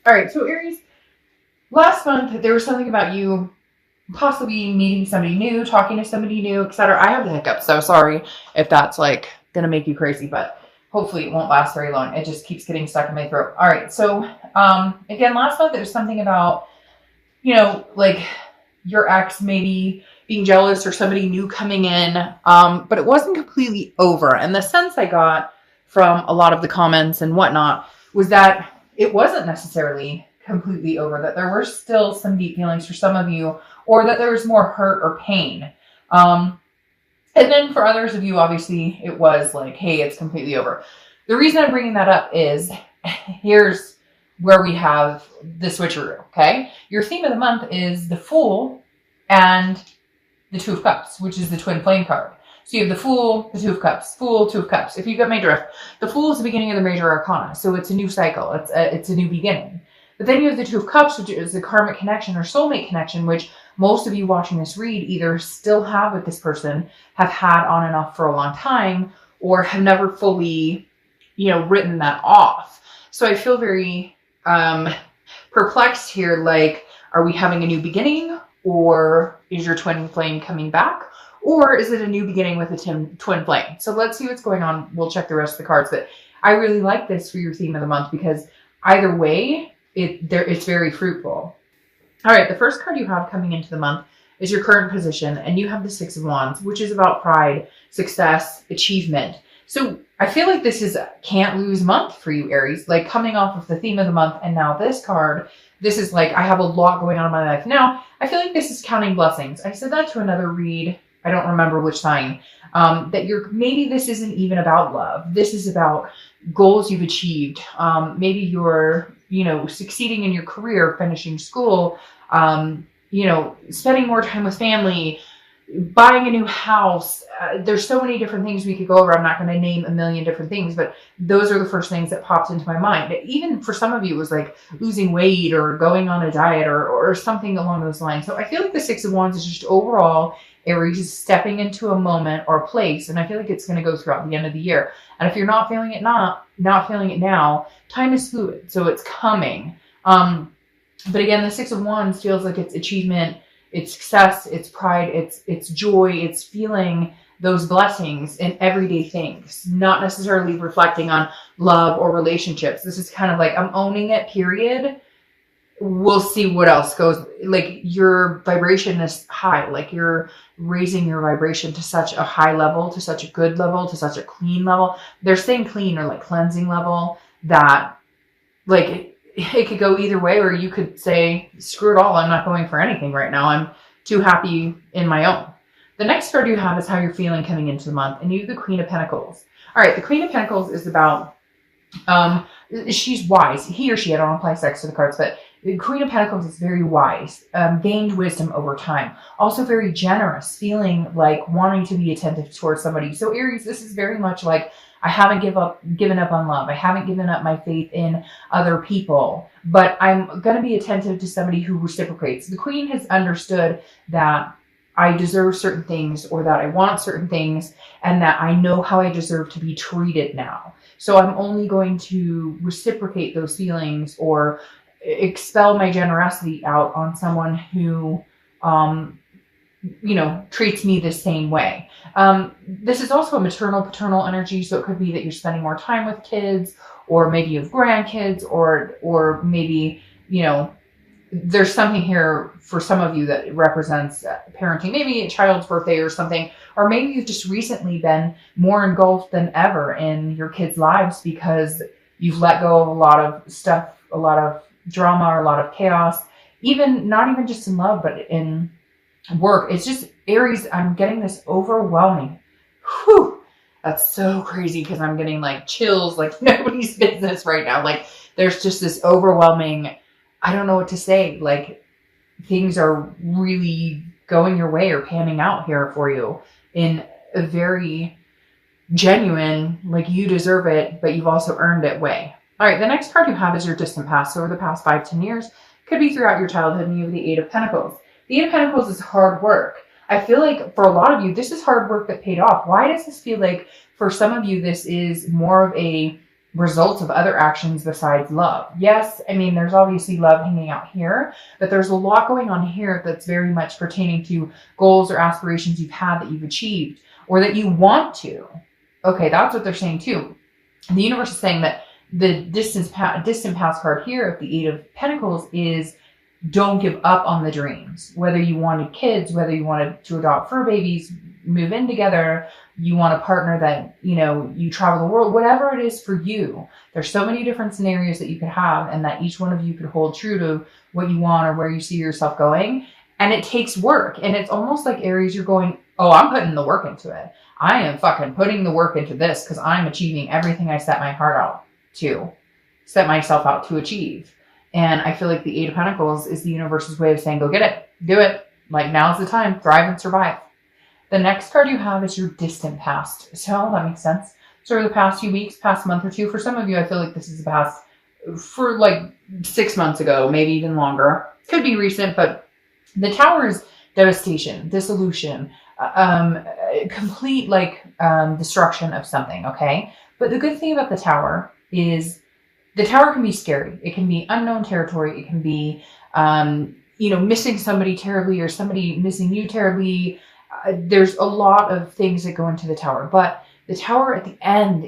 All right, so Aries, last month there was something about you possibly meeting somebody new, talking to somebody new, etc. I have the hiccups, so sorry if that's like gonna make you crazy, but hopefully it won't last very long. It just keeps getting stuck in my throat. All right, so again, last month there was something about, like your ex maybe being jealous or somebody new coming in, but it wasn't completely over. And the sense I got from a lot of the comments and whatnot was that it wasn't necessarily completely over, that there were still some deep feelings for some of you, or that there was more hurt or pain. And then for others of you, obviously, it was like, hey, it's completely over. The reason I'm bringing that up is here's where we have the switcheroo, okay? Your theme of the month is the Fool and the Two of Cups, which is the twin flame card. So you have the Fool, the Two of Cups, Fool, Two of Cups. If you get my drift, the Fool is the beginning of the major arcana, so it's a new cycle. It's a new beginning. But then you have the Two of Cups, which is the karmic connection or soulmate connection, which most of you watching this read either still have with this person, have had on and off for a long time, or have never fully, written that off. So I feel very perplexed here. Like, are we having a new beginning, or is your twin flame coming back? Or is it a new beginning with a twin flame? So let's see what's going on. We'll check the rest of the cards. But I really like this for your theme of the month because either way, it's very fruitful. All right, the first card you have coming into the month is your current position, and you have the Six of Wands, which is about pride, success, achievement. So I feel like this is a can't lose month for you, Aries. Like coming off of the theme of the month and now this card, this is like, I have a lot going on in my life now. I feel like this is counting blessings. I said that to another read. I don't remember which sign. That maybe this isn't even about love. This is about goals you've achieved. Maybe you're, succeeding in your career, finishing school, spending more time with family, buying a new house. There's so many different things we could go over. I'm not going to name a million different things, but those are the first things that popped into my mind. Even for some of you, it was like losing weight or going on a diet or something along those lines. So I feel like the Six of Wands is just overall Aries is stepping into a moment or a place, and I feel like it's going to go throughout the end of the year. And if you're not feeling it, not feeling it now, time is fluid, so it's coming. But again, the Six of Wands feels like it's achievement, it's success, it's pride, it's joy, it's feeling those blessings in everyday things, not necessarily reflecting on love or relationships. This is kind of like, I'm owning it, period. We'll see what else goes. Like your vibration is high, like you're raising your vibration to such a high level, to such a good level, to such a clean level. They're saying clean or like cleansing level, that like it could go either way, or you could say, screw it all, I'm not going for anything right now. I'm too happy in my own. The next card you have is how you're feeling coming into the month, and you have the Queen of Pentacles. All right, the Queen of Pentacles is about, she's wise. He or she, I don't apply sex to the cards, but the Queen of Pentacles is very wise, gained wisdom over time. Also very generous, feeling like wanting to be attentive towards somebody. So Aries, this is very much like, I haven't given up on love. I haven't given up my faith in other people, but I'm going to be attentive to somebody who reciprocates. The Queen has understood that I deserve certain things, or that I want certain things, and that I know how I deserve to be treated now. So I'm only going to reciprocate those feelings or expel my generosity out on someone who, treats me the same way. This is also a maternal, paternal energy. So it could be that you're spending more time with kids, or maybe you have grandkids, or maybe, there's something here for some of you that represents parenting, maybe a child's birthday or something, or maybe you've just recently been more engulfed than ever in your kids' lives because you've let go of a lot of stuff, a lot of drama, or a lot of chaos, not even just in love, but in work. It's just, Aries, I'm getting this overwhelming. Whew, that's so crazy because I'm getting like chills like nobody's business right now. Like there's just this overwhelming, I don't know what to say. Like things are really going your way or panning out here for you in a very genuine, like you deserve it, but you've also earned it way. All right, the next card you have is your distant past. So over the past 5-10 years, could be throughout your childhood, and you have the Eight of Pentacles. The Eight of Pentacles is hard work. I feel like for a lot of you, this is hard work that paid off. Why does this feel like for some of you, this is more of a results of other actions besides love. Yes, I mean, there's obviously love hanging out here, but there's a lot going on here that's very much pertaining to goals or aspirations you've had that you've achieved or that you want to. Okay, that's what they're saying too. The universe is saying that the distant past card here of the Eight of Pentacles is don't give up on the dreams. Whether you wanted kids, whether you wanted to adopt fur babies, move in together, you want a partner that, you know, you travel the world, whatever it is for you. There's so many different scenarios that you could have, and that each one of you could hold true to what you want or where you see yourself going. And it takes work. And it's almost like, Aries, you're going, oh, I'm putting the work into it. I am fucking putting the work into this because I'm achieving everything I set my heart out to, set myself out to achieve. And I feel like the Eight of Pentacles is the universe's way of saying, go get it, do it. Like, now's the time, thrive and survive. The next card you have is your distant past. So that makes sense. So over the past few weeks, past month or two, for some of you, I feel like this is the past for like 6 months ago, maybe even longer. Could be recent, but the Tower is devastation, dissolution, complete destruction of something, okay? But the good thing about the Tower is the Tower can be scary. It can be unknown territory. It can be, missing somebody terribly or somebody missing you terribly. There's a lot of things that go into the Tower, but the Tower at the end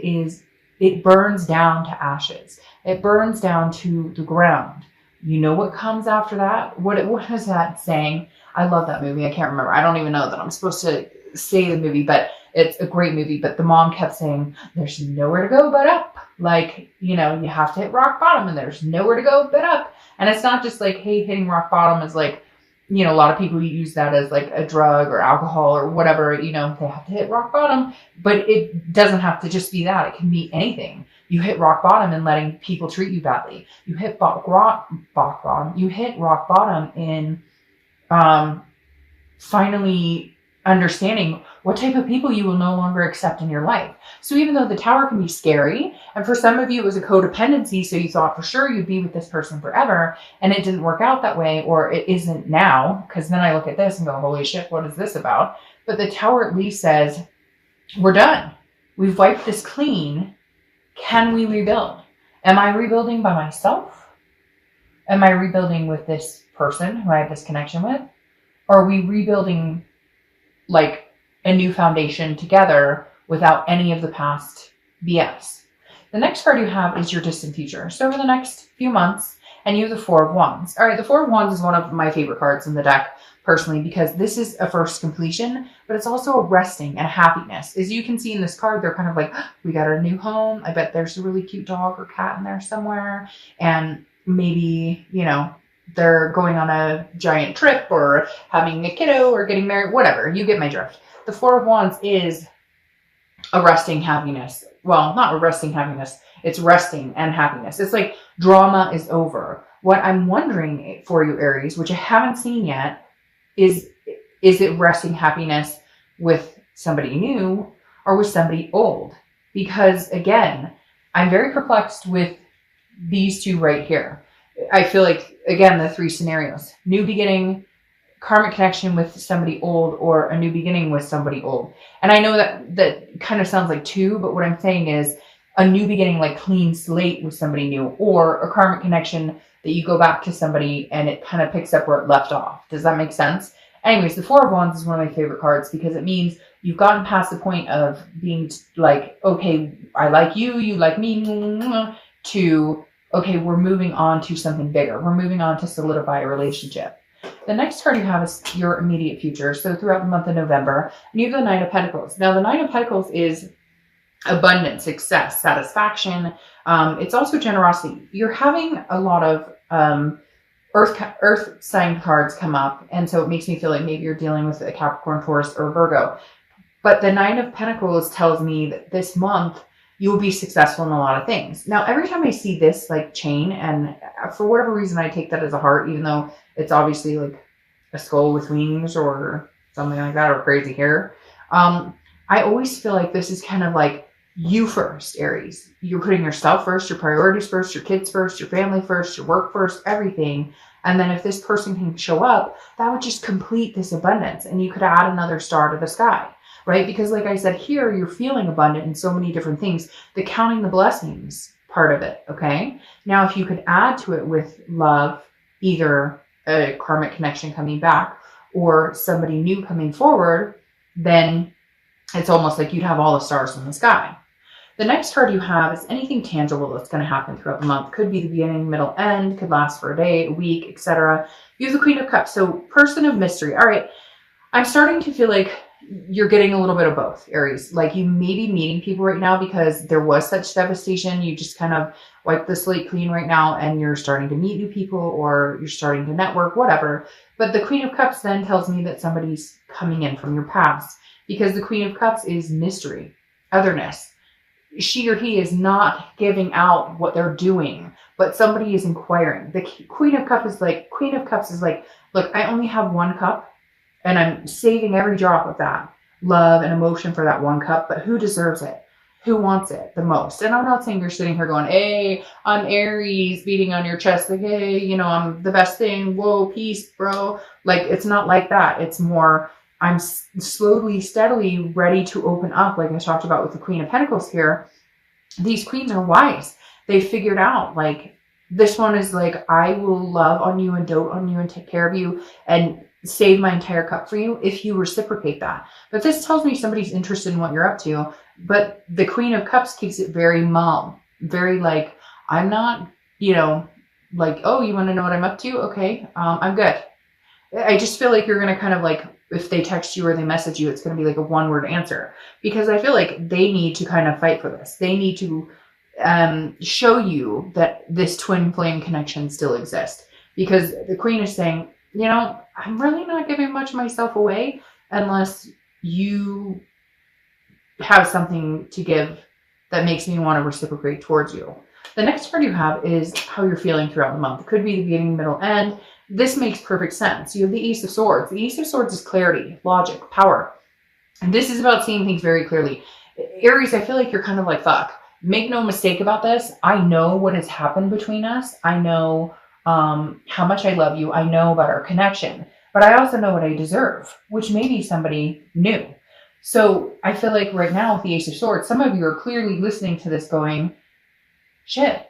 it burns down to ashes. It burns down to the ground. You know what comes after that? What is that saying? I love that movie. I can't remember. I don't even know that I'm supposed to say the movie, but it's a great movie. But the mom kept saying, there's nowhere to go but up. Like, you have to hit rock bottom and there's nowhere to go but up. And it's not just like, hey, hitting rock bottom is like, a lot of people use that as like a drug or alcohol or whatever, they have to hit rock bottom, but it doesn't have to just be that. It can be anything. You hit rock bottom in letting people treat you badly. You hit rock bottom. You hit rock bottom in finally understanding what type of people you will no longer accept in your life. So even though the Tower can be scary, and for some of you it was a codependency, so you thought for sure you'd be with this person forever, and it didn't work out that way, or it isn't now, because then I look at this and go, holy shit, what is this about? But the Tower at least says, we're done. We've wiped this clean. Can we rebuild? Am I rebuilding by myself? Am I rebuilding with this person who I have this connection with? Or are we rebuilding like a new foundation together without any of the past BS? The next card you have is your distant future. So over the next few months, and you have the Four of Wands. All right, the Four of Wands is one of my favorite cards in the deck personally, because this is a first completion, but it's also a resting and a happiness. As you can see in this card, they're kind of like, we got a new home. I bet there's a really cute dog or cat in there somewhere. And maybe, they're going on a giant trip or having a kiddo or getting married, whatever. You get my drift. The Four of Wands is a resting happiness. Well, not a resting happiness. It's resting and happiness. It's like drama is over. What I'm wondering for you, Aries, which I haven't seen yet, is it resting happiness with somebody new or with somebody old? Because again, I'm very perplexed with these two right here. I feel like, again, the three scenarios: new beginning, karmic connection with somebody old, or a new beginning with somebody old. And I know that kind of sounds like two, but what I'm saying is a new beginning, like clean slate with somebody new, or a karmic connection that you go back to somebody and it kind of picks up where it left off. Does that make sense? Anyways, the Four of Wands is one of my favorite cards because it means you've gotten past the point of being like, okay, I like you, you like me, to, okay, we're moving on to something bigger. We're moving on to solidify a relationship. The next card you have is your immediate future. So throughout the month of November, and you have the Nine of Pentacles. Now, the Nine of Pentacles is abundance, success, satisfaction. It's also generosity. You're having a lot of earth sign cards come up. And so it makes me feel like maybe you're dealing with a Capricorn, Taurus, or Virgo. But the Nine of Pentacles tells me that this month you will be successful in a lot of things. Now, every time I see this like chain, and for whatever reason, I take that as a heart, even though it's obviously like a skull with wings or something like that, or crazy hair. I always feel like this is kind of like you first, Aries. You're putting yourself first, your priorities first, your kids first, your family first, your work first, everything. And then if this person can show up, that would just complete this abundance. And you could add another star to the sky, right? Because like I said, here you're feeling abundant in so many different things. The counting the blessings part of it, okay? Now, if you could add to it with love, either a karmic connection coming back or somebody new coming forward, then it's almost like you'd have all the stars in the sky. The next card you have is anything tangible that's going to happen throughout the month. Could be the beginning, middle, end, could last for a day, a week, etc. You have the Queen of Cups, so person of mystery. All right, I'm starting to feel like you're getting a little bit of both, Aries. Like you may be meeting people right now because there was such devastation. You just kind of wipe the slate clean right now and you're starting to meet new people or you're starting to network, whatever. But the Queen of Cups then tells me that somebody's coming in from your past because the Queen of Cups is mystery, otherness. She or he is not giving out what they're doing, but somebody is inquiring. The Queen of Cups is like, look, I only have one cup. And I'm saving every drop of that love and emotion for that one cup. But who deserves it? Who wants it the most? And I'm not saying you're sitting here going, hey, I'm Aries, beating on your chest. Like, hey, you know, I'm the best thing. Whoa, peace, bro. Like, it's not like that. It's more, I'm slowly, steadily ready to open up. Like I talked about with the Queen of Pentacles here. These queens are wise. They figured out, like, this one is like, I will love on you and dote on you and take care of you and save my entire cup for you if you reciprocate that. But this tells me somebody's interested in what you're up to. But the Queen of Cups keeps it very mom, very like, I'm not, you know, like, oh, you want to know what I'm up to? Okay, I'm good. I just feel like you're going to kind of like, if they text you or they message you, it's going to be like a one-word answer. Because I feel like they need to kind of fight for this. They need to show you that this twin flame connection still exists. Because the Queen is saying, you know, I'm really not giving much of myself away unless you have something to give that makes me want to reciprocate towards you. The next card you have is how you're feeling throughout the month. It could be the beginning, middle, end. This makes perfect sense. You have the Ace of Swords. The Ace of Swords is clarity, logic, power. And this is about seeing things very clearly. Aries, I feel like you're kind of like, fuck. Make no mistake about this. I know what has happened between us. I know how much I love you. I know about our connection, but I also know what I deserve, which may be somebody new. So I feel like right now with the Ace of Swords, some of you are clearly listening to this going, shit,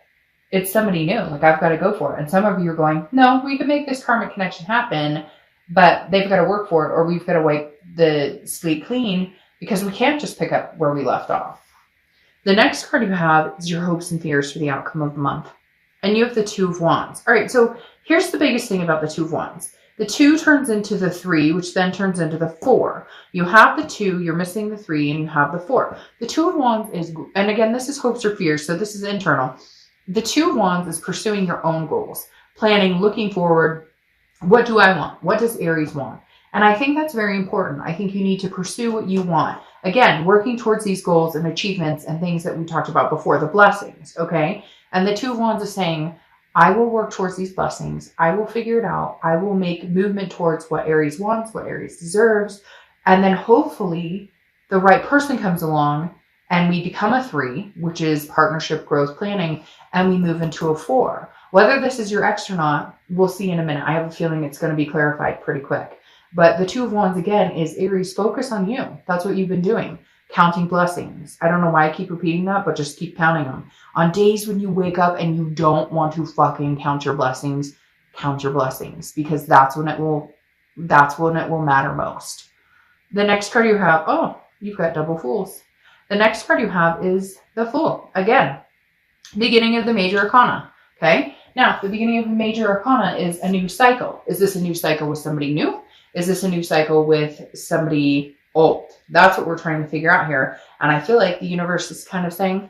it's somebody new. Like, I've got to go for it. And some of you are going, no, we can make this karmic connection happen, but they've got to work for it, or we've got to wipe the slate clean because we can't just pick up where we left off. The next card you have is your hopes and fears for the outcome of the month. And you have the Two of Wands. All right, so here's the biggest thing about the Two of Wands. The 2 turns into the 3, which then turns into the 4. You have the 2, you're missing the 3, and you have the 4. The Two of Wands is, and again, this is hopes or fears, so this is internal. The Two of Wands is pursuing your own goals, planning, looking forward. What do I want? What does Aries want? And I think that's very important. I think you need to pursue what you want. Again, working towards these goals and achievements and things that we talked about before, the blessings, okay? And the Two of Wands is saying, I will work towards these blessings. I will figure it out. I will make movement towards what Aries wants, what Aries deserves. And then hopefully the right person comes along and we become a 3, which is partnership, growth, planning, and we move into a 4. Whether this is your ex or not, we'll see in a minute. I have a feeling it's going to be clarified pretty quick. But the Two of Wands, again, is Aries, focus on you. That's what you've been doing. Counting blessings. I don't know why I keep repeating that, but just keep counting them. On days when you wake up and you don't want to fucking count your blessings, because that's when it will matter most. The next card you have, oh, you've got double Fools. The next card you have is the Fool. Again, beginning of the major arcana. Okay. Now, the beginning of the major arcana is a new cycle. Is this a new cycle with somebody new? Is this a new cycle with somebody old? That's what we're trying to figure out here. And I feel like the universe is kind of saying,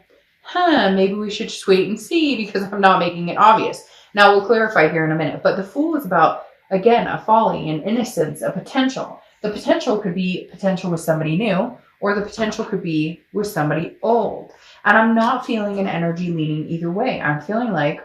maybe we should just wait and see because I'm not making it obvious. Now we'll clarify here in a minute. But the Fool is about, again, a folly, an innocence, a potential. The potential could be potential with somebody new, or the potential could be with somebody old. And I'm not feeling an energy leaning either way. I'm feeling like